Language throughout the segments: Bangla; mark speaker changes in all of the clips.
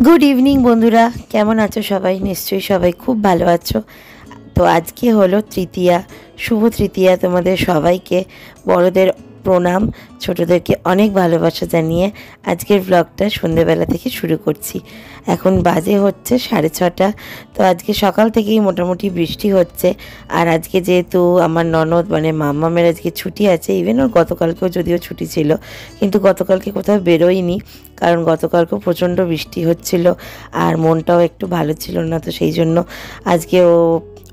Speaker 1: গুড ইভিনিং বন্ধুরা, কেমন আছো সবাই? নিশ্চয়ই সবাই খুব ভালো আছো। তো আজকে হলো তৃতীয়া, শুভ তৃতীয়া। তোমাদের সবাইকে বড়দের প্রণাম, ছোটদেরকে অনেক ভালোবাসা জানিয়ে আজকের ব্লগটা সন্ধেবেলা থেকে শুরু করছি। এখন বাজে হচ্ছে 6:30। তো আজকে সকাল থেকেই মোটামুটি বৃষ্টি হচ্ছে। আর আজকে যেহেতু আমার ননদ মানে মাম্মামের আজকে ছুটি আছে, ইভেন ওর গতকালকেও যদিও ছুটি ছিল, কিন্তু গতকালকে কোথাও বেরোয়নি, কারণ গতকালকেও প্রচণ্ড বৃষ্টি হচ্ছিল আর মনটাও একটু ভালো ছিল না। তো সেই জন্য আজকে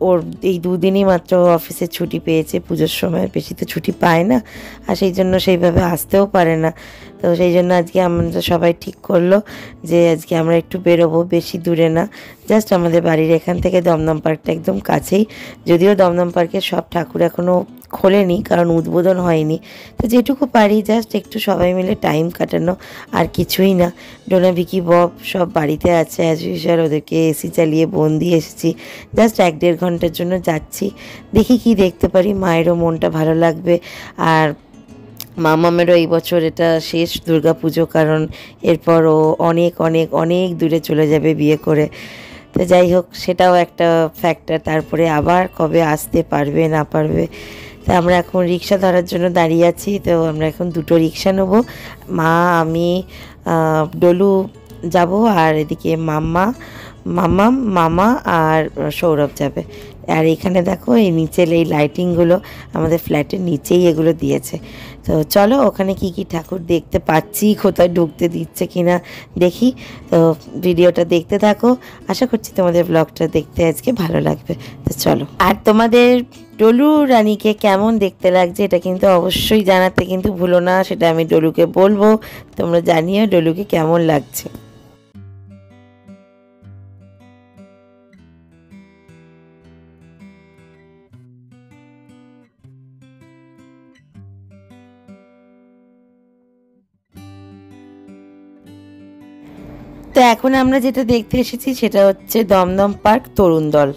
Speaker 1: ওর এই দুদিনই মাত্র অফিসে ছুটি পেয়েছে, পুজোর সময় বেশি তো ছুটি পায় না, আর সেই জন্য সেইভাবে আসতেও পারে না। তো সেই জন্য আজকে আমরা সবাই ঠিক করলো যে আজকে আমরা একটু বেরোবো, বেশি দূরে না, জাস্ট আমাদের বাড়ির এখান থেকে দমদম পার্কটা একদম কাছেই। যদিও দমদম পার্কের সব ঠাকুর এখনও খোলেনি, কারণ উদ্বোধন হয়নি। তো যেটুকু পারি জাস্ট একটু সবাই মিলে টাইম কাটানো, আর কিছুই না। ডোনা, ভিকি, বব সব বাড়িতে আছে অ্যাজ ইউজুয়াল, ওদেরকে এসি চালিয়ে বন্দি এসেছি। জাস্ট 1-1.5 ঘন্টার জন্য যাচ্ছি, দেখি কি দেখতে পারি, মায়েরও মনটা ভালো লাগবে। আর মামামেরও এই বছর এটা শেষ দুর্গাপুজো, কারণ এরপর ও অনেক অনেক অনেক দূরে চলে যাবে বিয়ে করে। তো যাই হোক, সেটাও একটা ফ্যাক্টর। তারপরে আবার কবে আসতে পারবে না পারবে। তো আমরা এখন রিক্সা ধরার জন্য দাঁড়িয়ে আছি। তো আমরা এখন দুটো রিক্সা নেবো, মা, আমি, ডলু যাব, আর এদিকে মাম্মাম, মামা আর সৌরভ যাবে। আর এখানে দেখো এই নিচের এই লাইটিংগুলো আমাদের ফ্ল্যাটের নিচেই এগুলো দিয়েছে। তো চলো ওখানে কি কি ঠাকুর দেখতে পাচ্ছি, কোথায় ঢুকতে দিচ্ছে কিনা দেখি। তো ভিডিওটা দেখতে থাকো, আশা করছি তোমাদের ব্লগটা দেখতে আজকে ভালো লাগবে। তো চলো। আর তোমাদের ডলু রানীকে কেমন দেখতে লাগছে এটা কিন্তু অবশ্যই জানাতে কিন্তু ভুলো না, সেটা আমি ডলুকে বলবো। তোমরা জানিও ডলুকে কেমন লাগছে। তো এখন আমরা যেটা দেখতে এসেছি সেটা হচ্ছে দমদম পার্ক তরুণ দল।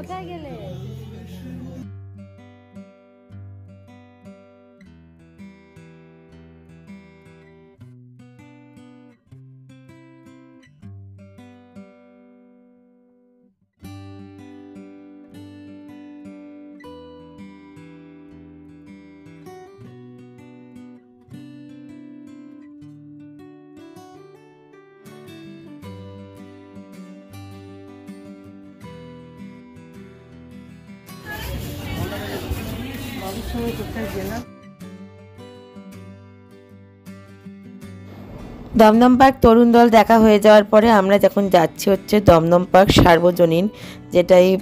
Speaker 1: কোথায় গেলে? দমদম পার্ক তরুণ দল দেখা হয়ে যাওয়ার পরে আমরা যখন যাচ্ছি হচ্ছে দমদম পার্ক সার্বজনীন, যেটা এই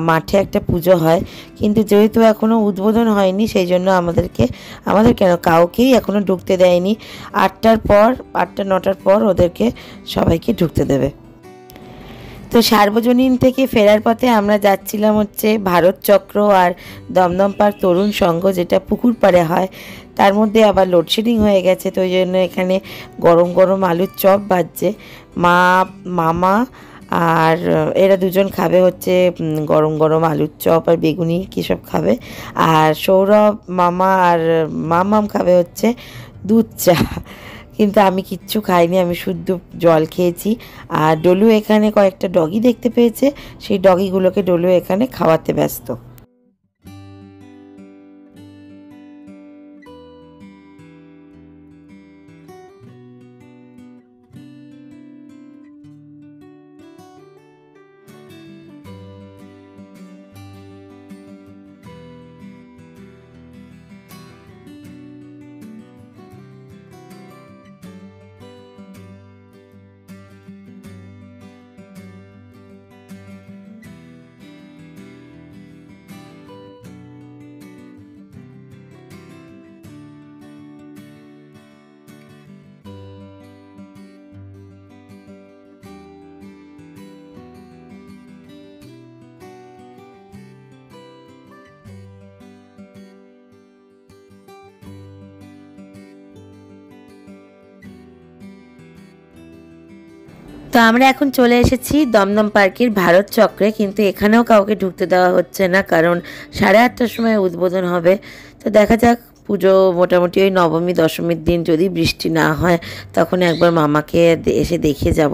Speaker 1: মাঠে একটা পুজো হয়, কিন্তু যেহেতু এখনও উদ্বোধন হয়নি সেই জন্য আমাদের কেন কাউকেই এখনও ঢুকতে দেয়নি। 8টার পর 8টা 9টার পর ওদেরকে সবাইকে ঢুকতে দেবে। তো সার্বজনীন থেকে ফেরার পথে আমরা যাচ্ছিলাম হচ্ছে ভারত চক্র আর দমদম পার্ক তরুণ সংঘ, যেটা পুকুর পাড়ে হয়। তার মধ্যে আবার লোডশেডিং হয়ে গেছে, তো ওই জন্য এখানে গরম গরম আলুর চপ বাজছে। মামা আর এরা দুজন খাবে হচ্ছে গরম গরম আলুর চপ আর বেগুনি কী সব খাবে, আর সৌরভ মামা আর মামাম খাবে হচ্ছে দুধ চা। কিন্তু আমি কিচ্ছু খাইনি, আমি শুদ্ধ জল খেয়েছি। আর ডলু এখানে কয়েকটা ডগি দেখতে পেয়েছে, সেই ডগিগুলোকে ডলু এখানে খাওয়াতে ব্যস্ত। তো আমরা এখন চলে এসেছি দমদম পার্কের ভারত চক্রে, কিন্তু এখানেও কাউকে ঢুকতে দেওয়া হচ্ছে না, কারণ 8:30টার সময় উদ্বোধন হবে। তো দেখা যাক, পুজো মোটামুটি ওই নবমী দশমীর দিন যদি বৃষ্টি না হয় তখন একবার মামাকে এসে দেখে যাব।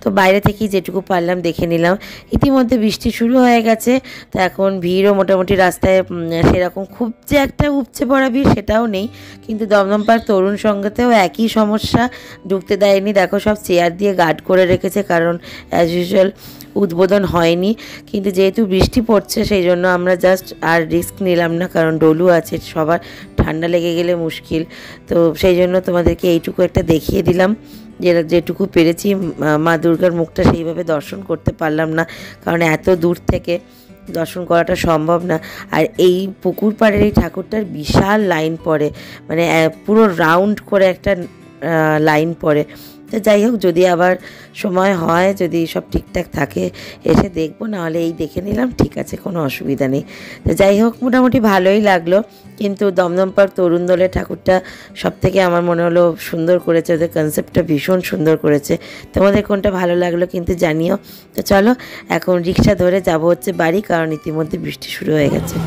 Speaker 1: তো বাইরে থেকেই যেটুকু পারলাম দেখে নিলাম। ইতিমধ্যে বৃষ্টি শুরু হয়ে গেছে, তো এখন ভিড়ও মোটামুটি রাস্তায় সেরকম খুব যে একটা উপচে পড়া ভিড় সেটাও নেই। কিন্তু দমদম পার্ক তরুণ সংঘতেও একই সমস্যা, ঢুকতে দেয়নি। দেখো সব চেয়ার দিয়ে গার্ড করে রেখেছে, কারণ অ্যাজ ইউজুয়াল উদ্বোধন হয়নি। কিন্তু যেহেতু বৃষ্টি পড়ছে সেই জন্য আমরা জাস্ট আর রিস্ক নিলাম না, কারণ ডলু আছে, সবার ঠান্ডা লেগে গেলে মুশকিল। তো সেই জন্য তোমাদেরকে এইটুকু একটা দেখিয়ে দিলাম, যেটুকু পেরেছি। মা দুর্গার মুখটা সেইভাবে দর্শন করতে পারলাম না, কারণ এত দূর থেকে দর্শন করাটা সম্ভব না। আর এই পুকুর পাড়ের এই ঠাকুরটার বিশাল লাইন পড়ে, মানে পুরো রাউন্ড করে একটা লাইন পড়ে। তো যাই হোক, যদি আবার সময় হয়, যদি সব ঠিকঠাক থাকে এসে দেখবো, নাহলে এই দেখে নিলাম, ঠিক আছে, কোনো অসুবিধা নেই। তো যাই হোক, মোটামুটি ভালোই লাগলো। কিন্তু দমদম পার্ক তরুণ দলের ঠাকুরটা সবথেকে আমার মনে হলো সুন্দর করেছে, ওদের কনসেপ্টটা ভীষণ সুন্দর করেছে। তোমাদের কোনটা ভালো লাগলো কিন্তু জানিও। তো চলো এখন রিক্সা ধরে যাব হচ্ছে বাড়ি, কারণ ইতিমধ্যে বৃষ্টি শুরু হয়ে গেছে।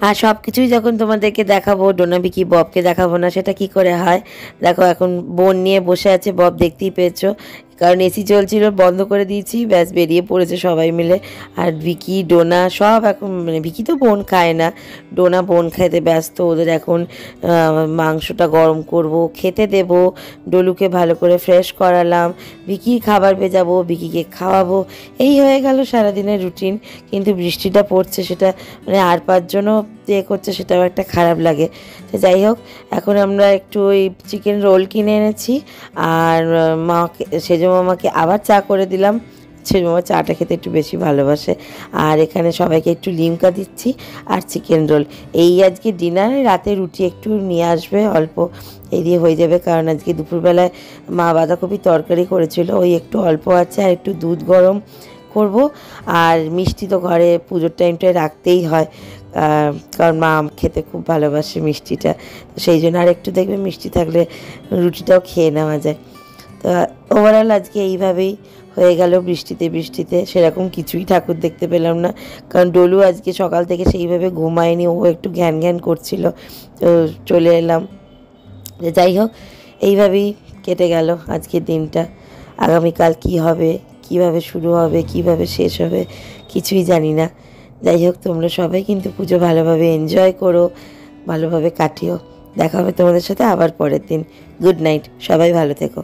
Speaker 1: আর সব কিছুই যখন তোমাদেরকে দেখাবো, ডোনাবিকি ববকে দেখাবো না সেটা কি করে হয়। দেখো এখন বোন নিয়ে বসে আছে, বব দেখতেই পেয়েছো, কারণ এসি চলছিল, বন্ধ করে দিয়েছি, ব্যাস বেরিয়ে পড়েছে সবাই মিলে। আর ভিকি ডোনা সব এখন, মানে ভিকি তো বোন খায় না, ডোনা বোন খাইতে ব্যস্ত। ওদের এখন মাংসটা গরম করব, খেতে দেব, ডলুকে ভালো করে ফ্রেশ করালাম, ভিকির খাবার ভেজাবো, ভিকিকে খাওয়াবো। এই হয়ে গেল সারাদিনের রুটিন। কিন্তু বৃষ্টিটা পড়ছে, সেটা মানে আর 5 জনও করছে, সেটাও একটা খারাপ লাগে। তো যাই হোক, এখন আমরা একটু ওই চিকেন রোল কিনে এনেছি, আর মাকে সেজো মামাকে আবার চা করে দিলাম। সেজো মামা চাটা খেতে একটু বেশি ভালোবাসে। আর এখানে সবাইকে একটু লিমকা দিচ্ছি আর চিকেন রোল। এই আজকে ডিনারে, রাতে রুটি একটু নিয়ে আসবে অল্প, এই দিয়ে হয়ে যাবে। কারণ আজকে দুপুরবেলায় মা বাঁধাকপি তরকারি করেছিল, ওই একটু অল্প আছে, আর একটু দুধ গরম করব। আর মিষ্টি তো ঘরে পুজোর টাইমটায় রাখতেই হয়, কারণ মা খেতে খুব ভালোবাসে মিষ্টিটা, তো সেই জন্য আর একটু দেখবে মিষ্টি থাকলে রুটিটাও খেয়ে নেওয়া যায়। তো ওভারঅল আজকে এইভাবেই হয়ে গেল, বৃষ্টিতে বৃষ্টিতে সেরকম কিছুই ঠাকুর দেখতে পেলাম না, কারণ ডলু আজকে সকাল থেকে সেইভাবে ঘুমায়নি, ও একটু ঘ্যান ঘ্যান করছিল, তো চলে এলাম। যাই হোক, এইভাবেই কেটে গেল আজকের দিনটা। আগামীকাল কি হবে, কিভাবে শুরু হবে, কিভাবে শেষ হবে কিছুই জানি না। যাই হোক, তোমরা সবাই কিন্তু পুজো ভালোভাবে এনজয় করো, ভালোভাবে কাটিও। দেখা হবে তোমাদের সাথে আবার পরের দিন। গুড নাইট, সবাই ভালো থেকো।